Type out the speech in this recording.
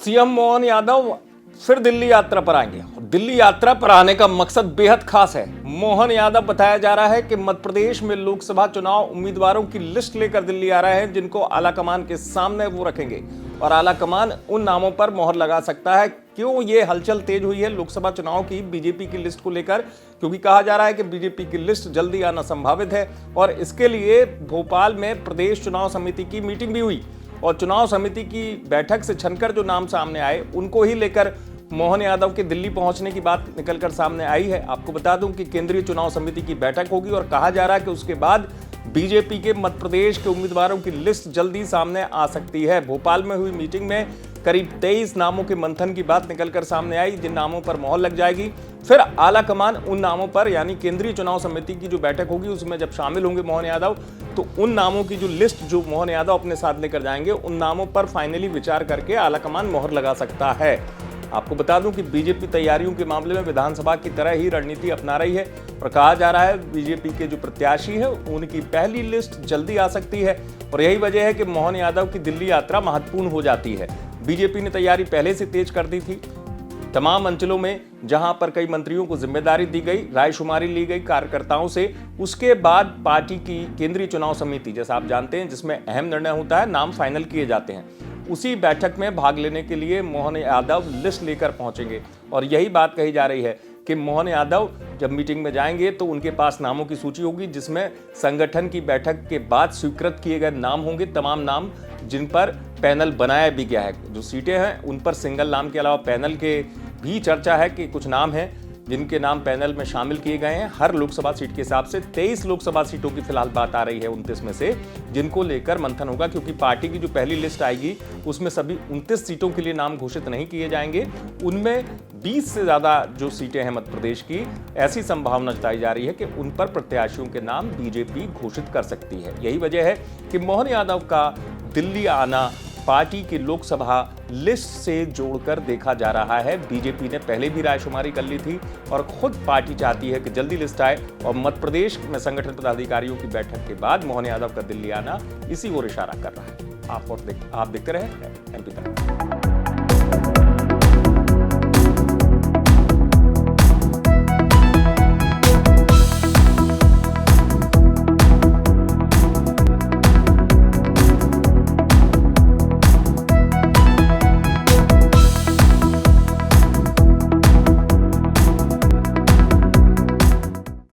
CM Mohan Yadav फिर दिल्ली यात्रा पर आएंगे। दिल्ली यात्रा पर आने का मकसद बेहद खास है। मोहन यादव बताया जा रहा है कि मध्य प्रदेश में लोकसभा चुनाव उम्मीदवारों की लिस्ट लेकर दिल्ली आ रहे हैं, जिनको आलाकमान के सामने वो रखेंगे और आलाकमान उन नामों पर मोहर लगा सकता है। क्यों ये हलचल तेज हुई है लोकसभा चुनाव की बीजेपी की लिस्ट को लेकर? क्योंकि कहा जा रहा है कि बीजेपी की लिस्ट जल्दी आना संभावित है और इसके लिए भोपाल में प्रदेश चुनाव समिति की मीटिंग भी हुई और चुनाव समिति की बैठक से छनकर जो नाम सामने आए उनको ही लेकर मोहन यादव के दिल्ली पहुंचने की बात निकलकर सामने आई है। आपको बता दूं कि केंद्रीय चुनाव समिति की बैठक होगी और कहा जा रहा है कि उसके बाद बीजेपी के मध्य प्रदेश के उम्मीदवारों की लिस्ट जल्दी सामने आ सकती है। भोपाल में हुई मीटिंग में करीब 23 नामों के मंथन की बात निकलकर सामने आई, जिन नामों पर मोहर लग जाएगी। फिर आलाकमान उन नामों पर, यानी केंद्रीय चुनाव समिति की जो बैठक होगी उसमें जब शामिल होंगे मोहन यादव, तो उन नामों की जो लिस्ट जो मोहन यादव अपने साथ लेकर जाएंगे उन नामों पर फाइनली विचार करके आलाकमान मोहर लगा सकता है। आपको बता दूं कि बीजेपी तैयारियों के मामले में विधानसभा की तरह ही रणनीति अपना रही है और कहा जा रहा है बीजेपी के जो प्रत्याशी है उनकी पहली लिस्ट जल्दी आ सकती है और यही वजह है कि मोहन यादव की दिल्ली यात्रा महत्वपूर्ण हो जाती है। बीजेपी ने तैयारी पहले से तेज कर दी थी। तमाम अंचलों में जहां पर कई मंत्रियों को जिम्मेदारी दी गई, रायशुमारी ली गई कार्यकर्ताओं से, उसके बाद पार्टी की केंद्रीय चुनाव समिति, जैसा आप जानते हैं, जिसमें अहम निर्णय होता है, नाम फाइनल किए जाते हैं, उसी बैठक में भाग लेने के लिए मोहन यादव लिस्ट लेकर पहुंचेंगे और यही बात कही जा रही है कि मोहन यादव जब मीटिंग में जाएंगे तो उनके पास नामों की सूची होगी, जिसमें संगठन की बैठक के बाद स्वीकृत किए गए नाम होंगे, तमाम नाम जिन पर पैनल बनाया भी गया है। जो सीटें हैं उन पर सिंगल नाम के अलावा पैनल के भी चर्चा है कि कुछ नाम हैं जिनके नाम पैनल में शामिल किए गए हैं। हर लोकसभा सीट के हिसाब से 23 लोकसभा सीटों की फिलहाल बात आ रही है, 29 में से, जिनको लेकर मंथन होगा, क्योंकि पार्टी की जो पहली लिस्ट आएगी उसमें सभी 29 सीटों के लिए नाम घोषित नहीं किए जाएंगे। उनमें 20 से ज्यादा जो सीटें हैं मध्य प्रदेश की, ऐसी संभावना जताई जा रही है कि उन पर प्रत्याशियों के नाम बीजेपी घोषित कर सकती है। यही वजह है कि मोहन यादव का दिल्ली आना पार्टी की लोकसभा लिस्ट से जोड़कर देखा जा रहा है। बीजेपी ने पहले भी रायशुमारी कर ली थी और खुद पार्टी चाहती है कि जल्दी लिस्ट आए और मध्य प्रदेश में संगठन पदाधिकारियों की बैठक के बाद मोहन यादव का दिल्ली आना इसी ओर इशारा कर रहा है। आप देखते रहे MP तक।